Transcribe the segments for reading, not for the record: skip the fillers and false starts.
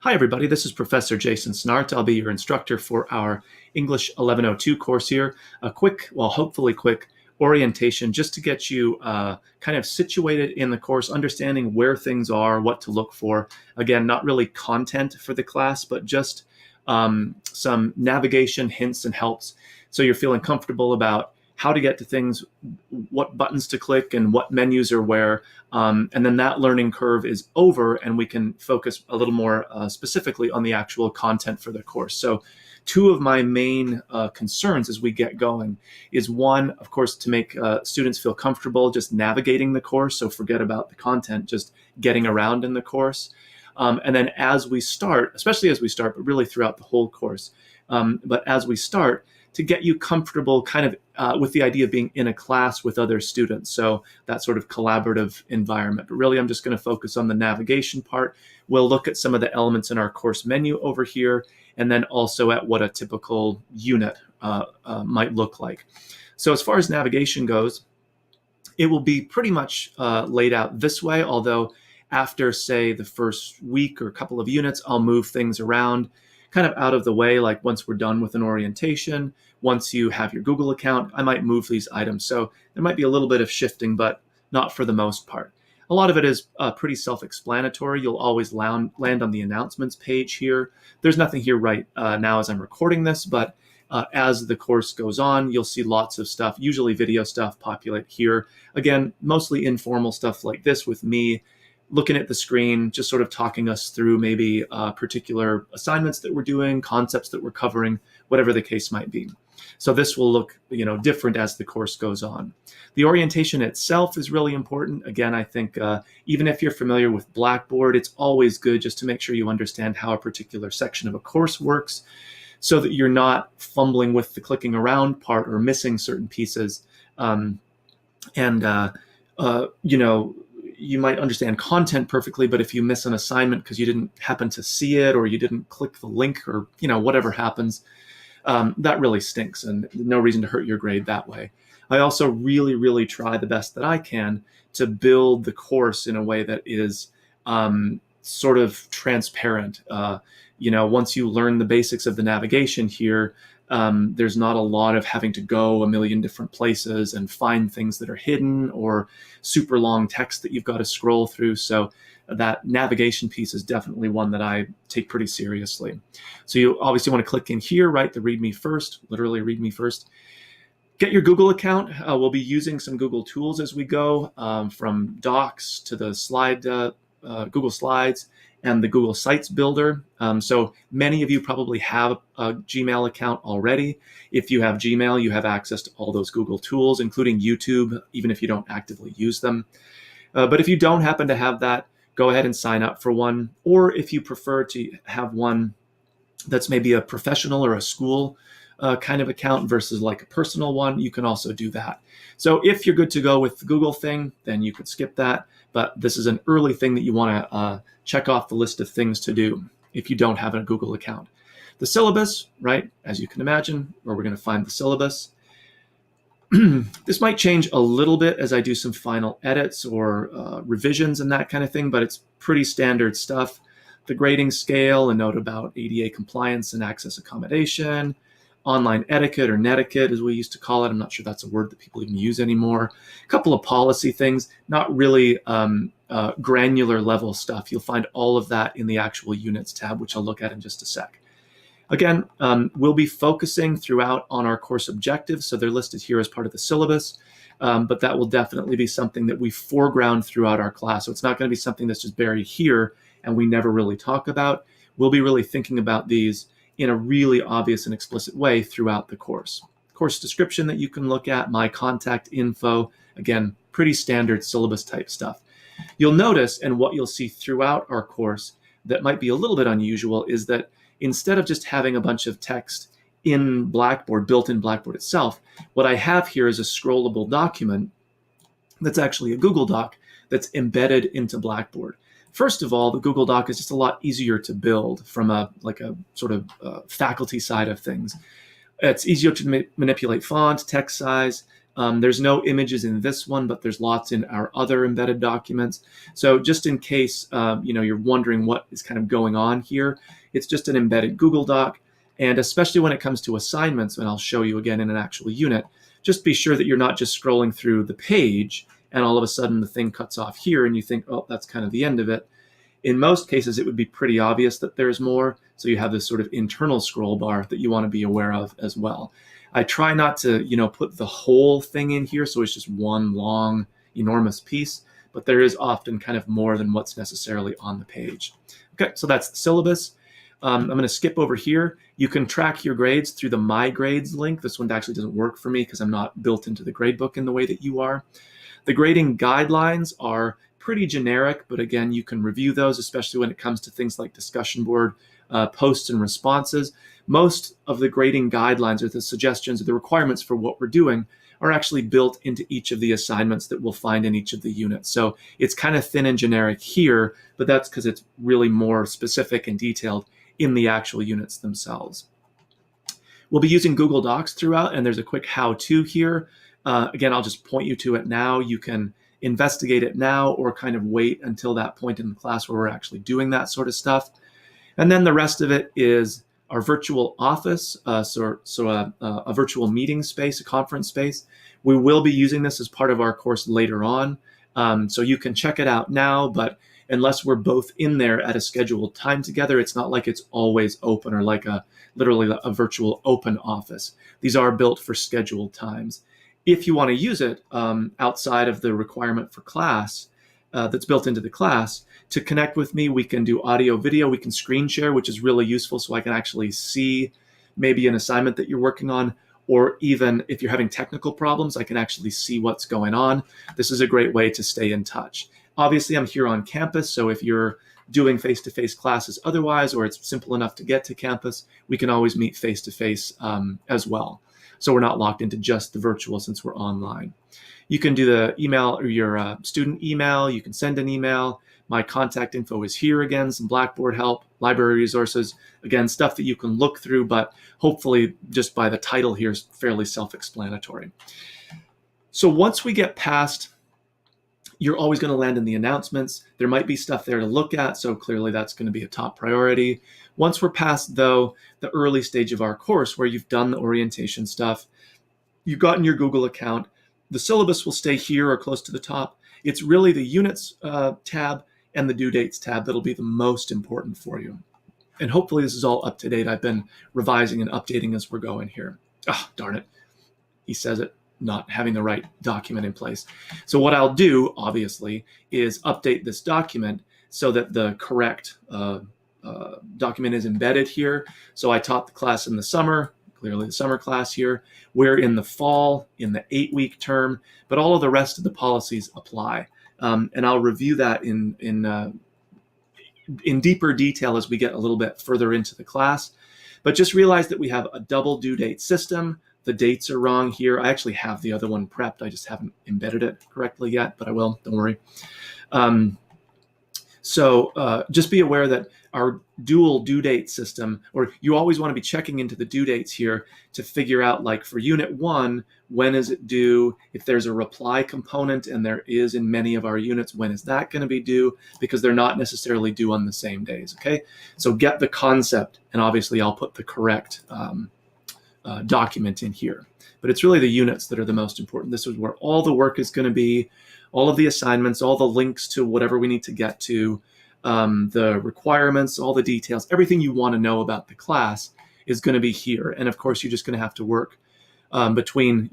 Hi, everybody. This is Professor Jason Snart. I'll be your instructor for our English 1102 course here. A quick, well, hopefully quick orientation just to get you kind of situated in the course, understanding where things are, what to look for. Again, not really content for the class, but just some navigation hints and helps. So you're feeling comfortable about how to get to things, what buttons to click, and what menus are where. And then that learning curve is over, and we can focus a little more specifically on the actual content for the course. So two of my main concerns as we get going is one, of course, to make students feel comfortable just navigating the course. So forget about the content, just getting around in the course. And then as we start, especially as we start, but really throughout the whole course, but as we start, to get you comfortable kind of with the idea of being in a class with other students. So that sort of collaborative environment. But really, I'm just going to focus on the navigation part. We'll look at some of the elements in our course menu over here, and then also at what a typical unit might look like. So as far as navigation goes, it will be pretty much laid out this way, although after, say, the first week or couple of units, I'll move things around kind of out of the way. Like once we're done with an orientation, once you have your Google account, I might move these items. So there might be a little bit of shifting, but not for the most part. A lot of it is pretty self-explanatory. You'll always land on the announcements page here. There's nothing here right now as I'm recording this, but as the course goes on, you'll see lots of stuff, usually video stuff, populate here. Again, mostly informal stuff like this with me looking at the screen, just sort of talking us through maybe particular assignments that we're doing, concepts that we're covering, whatever the case might be. So this will look, different as the course goes on. The orientation itself is really important. Again, I think even if you're familiar with Blackboard, it's always good just to make sure you understand how a particular section of a course works so that you're not fumbling with the clicking around part or missing certain pieces. You might understand content perfectly, but if you miss an assignment because you didn't happen to see it or you didn't click the link or whatever happens, that really stinks, and no reason to hurt your grade that way. I also really, really try the best that I can to build the course in a way that is sort of transparent. Once you learn the basics of the navigation here, there's not a lot of having to go a million different places and find things that are hidden or super long text that you've got to scroll through. So that navigation piece is definitely one that I take pretty seriously. So you obviously want to click in here, right? The read me first, literally read me first. Get your Google account. We'll be using some Google tools as we go, from Docs to the Google Slides and the Google Sites Builder. So many of you probably have a Gmail account already. If you have Gmail, you have access to all those Google tools, including YouTube, even if you don't actively use them. But if you don't happen to have that, go ahead and sign up for one. Or if you prefer to have one that's maybe a professional or a school kind of account versus like a personal one, you can also do that. So if you're good to go with the Google thing, then you could skip that. But this is an early thing that you want to check off the list of things to do if you don't have a Google account. The syllabus, right, as you can imagine, where we're going to find the syllabus. This might change a little bit as I do some final edits or revisions and that kind of thing, but it's pretty standard stuff. The grading scale, a note about ADA compliance and access accommodation, online etiquette or netiquette, as we used to call it. I'm not sure that's a word that people even use anymore. A couple of policy things, not really granular level stuff. You'll find all of that in the actual units tab, which I'll look at in just a sec. Again, we'll be focusing throughout on our course objectives. So they're listed here as part of the syllabus, but that will definitely be something that we foreground throughout our class. So it's not going to be something that's just buried here and we never really talk about. We'll be really thinking about these in a really obvious and explicit way throughout the course. Course description that you can look at, my contact info, again, pretty standard syllabus type stuff. You'll notice, and what you'll see throughout our course that might be a little bit unusual, is that instead of just having a bunch of text in Blackboard, built in Blackboard itself, what I have here is a scrollable document that's actually a Google Doc that's embedded into Blackboard. First of all, the Google Doc is just a lot easier to build from a sort of faculty side of things. It's easier to manipulate font, text size, There's no images in this one, but there's lots in our other embedded documents. So just in case you're wondering what is kind of going on here, it's just an embedded Google Doc. And especially when it comes to assignments, and I'll show you again in an actual unit, just be sure that you're not just scrolling through the page and all of a sudden the thing cuts off here and you think, oh, that's kind of the end of it. In most cases, it would be pretty obvious that there's more. So you have this sort of internal scroll bar that you want to be aware of as well. I try not to, put the whole thing in here, so it's just one long, enormous piece, but there is often kind of more than what's necessarily on the page. Okay, so that's the syllabus. I'm going to skip over here. You can track your grades through the My Grades link. This one actually doesn't work for me because I'm not built into the gradebook in the way that you are. The grading guidelines are pretty generic, but again, you can review those, especially when it comes to things like discussion board posts and responses. Most of the grading guidelines or the suggestions or the requirements for what we're doing are actually built into each of the assignments that we'll find in each of the units. So it's kind of thin and generic here, but that's because it's really more specific and detailed in the actual units themselves. We'll be using Google Docs throughout, and there's a quick how-to here. Again, I'll just point you to it now. You can investigate it now or kind of wait until that point in the class where we're actually doing that sort of stuff. And then the rest of it is our virtual office, a virtual meeting space, a conference space. We will be using this as part of our course later on. So you can check it out now, but unless we're both in there at a scheduled time together, it's not like it's always open or like literally a virtual open office. These are built for scheduled times. If you want to use it outside of the requirement for class that's built into the class, to connect with me, we can do audio, video, we can screen share, which is really useful so I can actually see maybe an assignment that you're working on, or even if you're having technical problems, I can actually see what's going on. This is a great way to stay in touch. Obviously, I'm here on campus, so if you're doing face-to-face classes otherwise, or it's simple enough to get to campus, we can always meet face-to-face as well. So we're not locked into just the virtual since we're online. You can do the email or your student email. You can send an email. My contact info is here again, some Blackboard help, library resources, again, stuff that you can look through, but hopefully just by the title here is fairly self-explanatory. So once we get past, you're always going to land in the announcements. There might be stuff there to look at, so clearly that's going to be a top priority. Once we're past, though, the early stage of our course where you've done the orientation stuff, you've gotten your Google account, the syllabus will stay here or close to the top. It's really the units tab and the due dates tab that'll be the most important for you. And hopefully this is all up to date. I've been revising and updating as we're going here. Oh, darn it. He says it, not having the right document in place. So what I'll do, obviously, is update this document so that the correct document is embedded here. So I taught the class in the summer, clearly the summer class here. We're in the fall, in the 8-week term, but all of the rest of the policies apply. And I'll review that in deeper detail as we get a little bit further into the class. But just realize that we have a double due date system. The dates are wrong here. I actually have the other one prepped. I just haven't embedded it correctly yet, but I will, don't worry. So just be aware that our dual due date system, or you always want to be checking into the due dates here to figure out, like for Unit 1, when is it due? If there's a reply component, and there is in many of our units, when is that going to be due? Because they're not necessarily due on the same days, okay? So get the concept, and obviously I'll put the correct document in here. But it's really the units that are the most important. This is where all the work is going to be, all of the assignments, all the links to whatever we need to get to, the requirements, all the details, everything you want to know about the class is going to be here. And of course, you're just going to have to work between,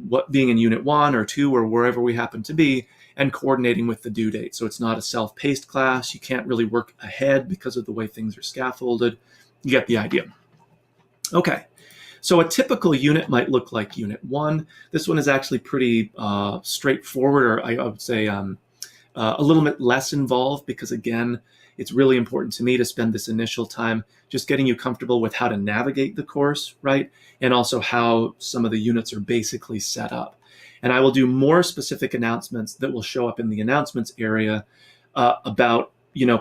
what being in Unit 1 or 2 or wherever we happen to be, and coordinating with the due date. So it's not a self-paced class. You can't really work ahead because of the way things are scaffolded. You get the idea. Okay. So a typical unit might look like Unit 1. This one is actually pretty straightforward, or I would say a little bit less involved, because again, it's really important to me to spend this initial time just getting you comfortable with how to navigate the course, right? And also how some of the units are basically set up. And I will do more specific announcements that will show up in the announcements area about,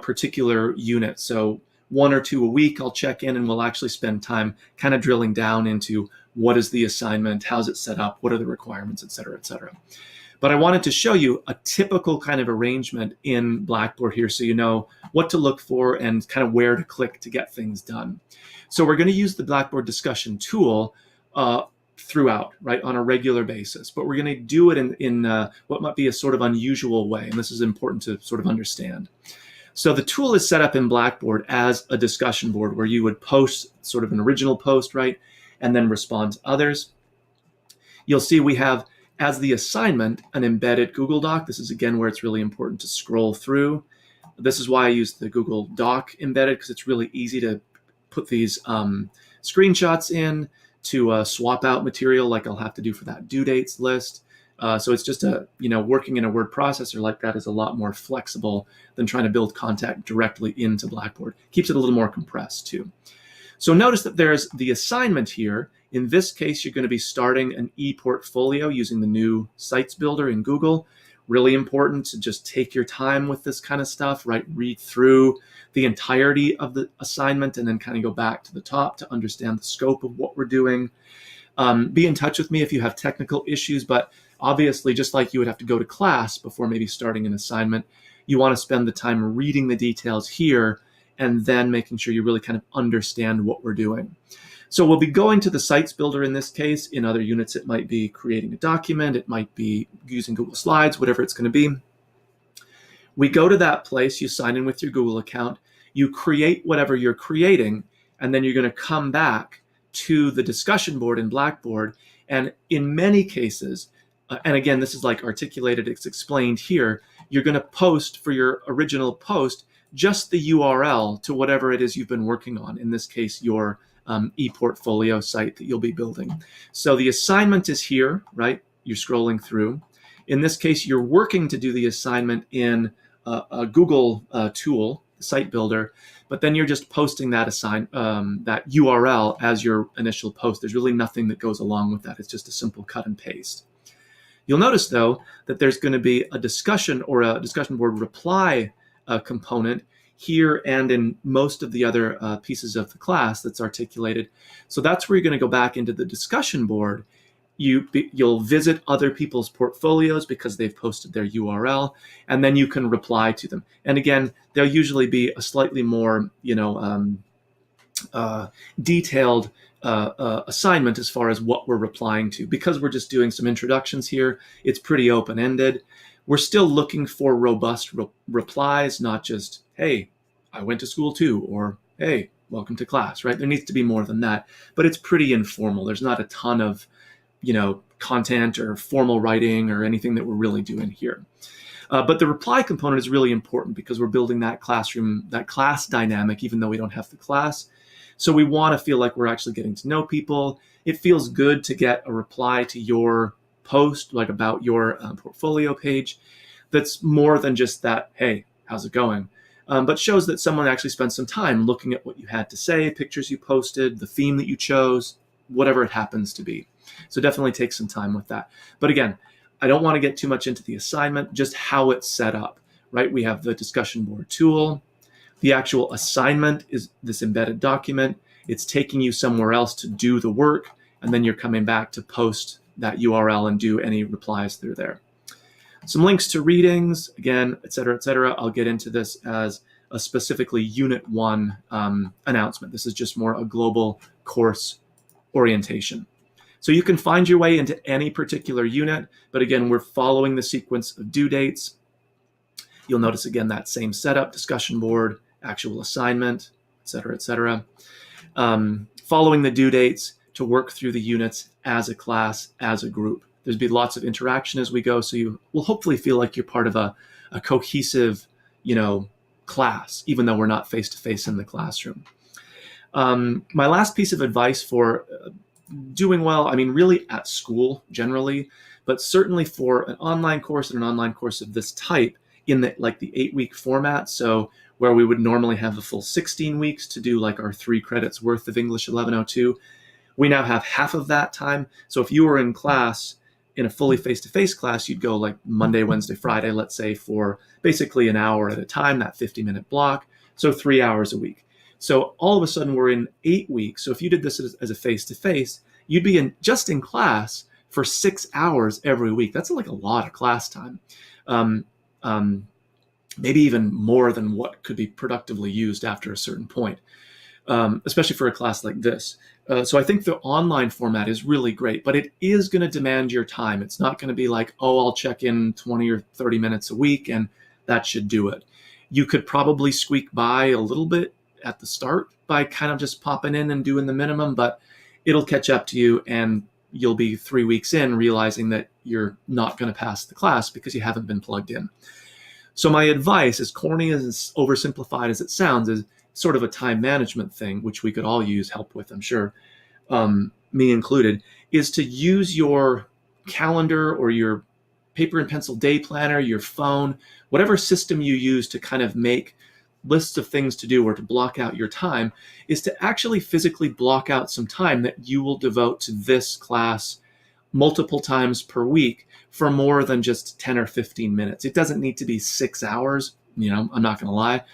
particular units. So 1 or 2 a week, I'll check in and we'll actually spend time kind of drilling down into what is the assignment, how's it set up, what are the requirements, et cetera, et cetera. But I wanted to show you a typical kind of arrangement in Blackboard here so you know what to look for and kind of where to click to get things done. So we're going to use the Blackboard discussion tool throughout, right, on a regular basis. But we're going to do it in what might be a sort of unusual way. And this is important to sort of understand. So the tool is set up in Blackboard as a discussion board where you would post sort of an original post, right, and then respond to others. You'll see we have as the assignment an embedded Google Doc. This is again where it's really important to scroll through. This is why I use the Google Doc embedded, because it's really easy to put these screenshots in, to swap out material like I'll have to do for that due dates list. So it's just working in a word processor like that is a lot more flexible than trying to build content directly into Blackboard. Keeps it a little more compressed too. So notice that there's the assignment here. In this case, you're going to be starting an e-portfolio using the new Sites Builder in Google. Really important to just take your time with this kind of stuff, right? Read through the entirety of the assignment and then kind of go back to the top to understand the scope of what we're doing. Be in touch with me if you have technical issues, but obviously, just like you would have to go to class before maybe starting an assignment, you want to spend the time reading the details here and then making sure you really kind of understand what we're doing. So we'll be going to the Sites Builder in this case. In other units, it might be creating a document. It might be using Google Slides, whatever it's going to be. We go to that place. You sign in with your Google account. You create whatever you're creating, and then you're going to come back to the discussion board in Blackboard. And in many cases, and again, this is like articulated, it's explained here, you're going to post for your original post just the URL to whatever it is you've been working on. In this case, your e-portfolio site that you'll be building. So the assignment is here, right? You're scrolling through. In this case, you're working to do the assignment in a Google tool, Site Builder, but then you're just posting that that URL as your initial post. There's really nothing that goes along with that. It's just a simple cut and paste. You'll notice, though, that there's going to be a discussion or a discussion board reply component here and in most of the other pieces of the class that's articulated. So that's where you're going to go back into the discussion board. You'll visit other people's portfolios because they've posted their URL, and then you can reply to them. And again, there'll usually be a slightly more, detailed assignment as far as what we're replying to. Because we're just doing some introductions here, it's pretty open-ended. We're still looking for robust replies, not just, hey, I went to school too, or hey, welcome to class, right? There needs to be more than that, but it's pretty informal. There's not a ton of, content or formal writing or anything that we're really doing here. But the reply component is really important because we're building that class dynamic, even though we don't have the class. So we want to feel like we're actually getting to know people. It feels good to get a reply to your post, like about your portfolio page, that's more than just that, hey, how's it going? But shows that someone actually spent some time looking at what you had to say, pictures you posted, the theme that you chose, whatever it happens to be. So definitely take some time with that. But again, I don't want to get too much into the assignment, just how it's set up, right? We have the discussion board tool. The actual assignment is this embedded document. It's taking you somewhere else to do the work, and then you're coming back to post that URL and do any replies through there. Some links to readings, again, et cetera, et cetera. I'll get into this as a specifically Unit 1 announcement. This is just more a global course orientation. So you can find your way into any particular unit, but again, we're following the sequence of due dates. You'll notice again that same setup, discussion board, actual assignment, et cetera, et cetera. Following the due dates to work through the units as a class, as a group. There's be lots of interaction as we go, so you will hopefully feel like you're part of a cohesive, class, even though we're not face-to-face in the classroom. My last piece of advice for doing well, really at school generally, but certainly for an online course and an online course of this type in the 8-week format. So where we would normally have the full 16 weeks to do like our 3 credits worth of English 1102, we now have half of that time. So if you were in class, in a fully face-to-face class, you'd go like Monday, Wednesday, Friday, let's say, for basically an hour at a time, that 50-minute block. So 3 hours a week. So all of a sudden we're in 8 weeks. So if you did this as a face-to-face, you'd be just in class for 6 hours every week. That's like a lot of class time. Um, um, Maybe even more than what could be productively used after a certain point, especially for a class like this. So I think the online format is really great, but it is going to demand your time. It's not going to be like, oh, I'll check in 20 or 30 minutes a week and that should do it. You could probably squeak by a little bit at the start by kind of just popping in and doing the minimum, but it'll catch up to you and you'll be 3 weeks in realizing that you're not going to pass the class because you haven't been plugged in. So my advice, as corny as oversimplified as it sounds, is sort of a time management thing, which we could all use help with, I'm sure, me included, is to use your calendar or your paper and pencil day planner, your phone, whatever system you use to kind of make lists of things to do or to block out your time, is to actually physically block out some time that you will devote to this class multiple times per week for more than just 10 or 15 minutes. It doesn't need to be 6 hours, I'm not going to lie.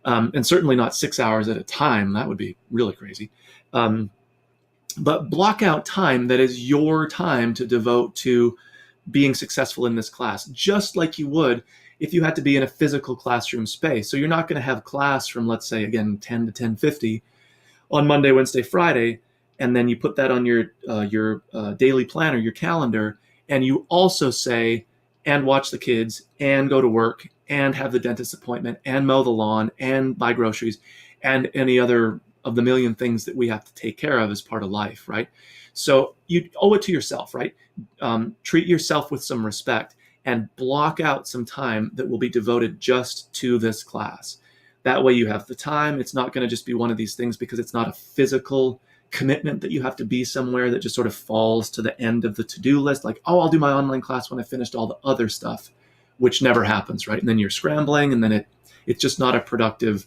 And certainly not 6 hours at a time. That would be really crazy. But block out time that is your time to devote to being successful in this class, just like you would if you had to be in a physical classroom space. So you're not going to have class from, let's say, again, 10 to 10:50 on Monday, Wednesday, Friday, and then you put that on your daily planner, your calendar, and you also say, and watch the kids, and go to work, and have the dentist appointment, and mow the lawn, and buy groceries, and any other of the million things that we have to take care of as part of life, right? So you owe it to yourself, right? Treat yourself with some respect and block out some time that will be devoted just to this class. That way you have the time. It's not going to just be one of these things because it's not a physical commitment that you have to be somewhere that just sort of falls to the end of the to-do list. Like, oh, I'll do my online class when I finished all the other stuff, which never happens, right? And then you're scrambling and then it's just not a productive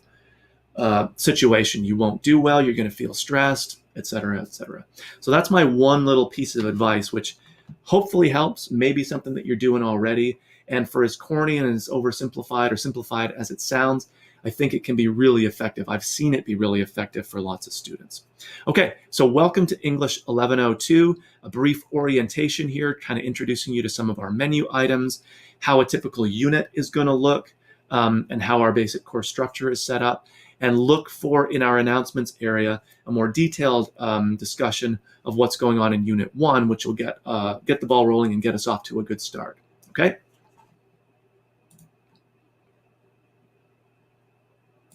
situation. You won't do well. You're going to feel stressed, et cetera, et cetera. So that's my one little piece of advice, which hopefully helps, maybe something that you're doing already. And for as corny and as oversimplified or simplified as it sounds, I think it can be really effective. I've seen it be really effective for lots of students. Okay, so welcome to English 1102, a brief orientation here, kind of introducing you to some of our menu items, how a typical unit is going to look, and how our basic course structure is set up. And look for, in our announcements area, a more detailed discussion of what's going on in Unit 1, which will get the ball rolling and get us off to a good start. Okay?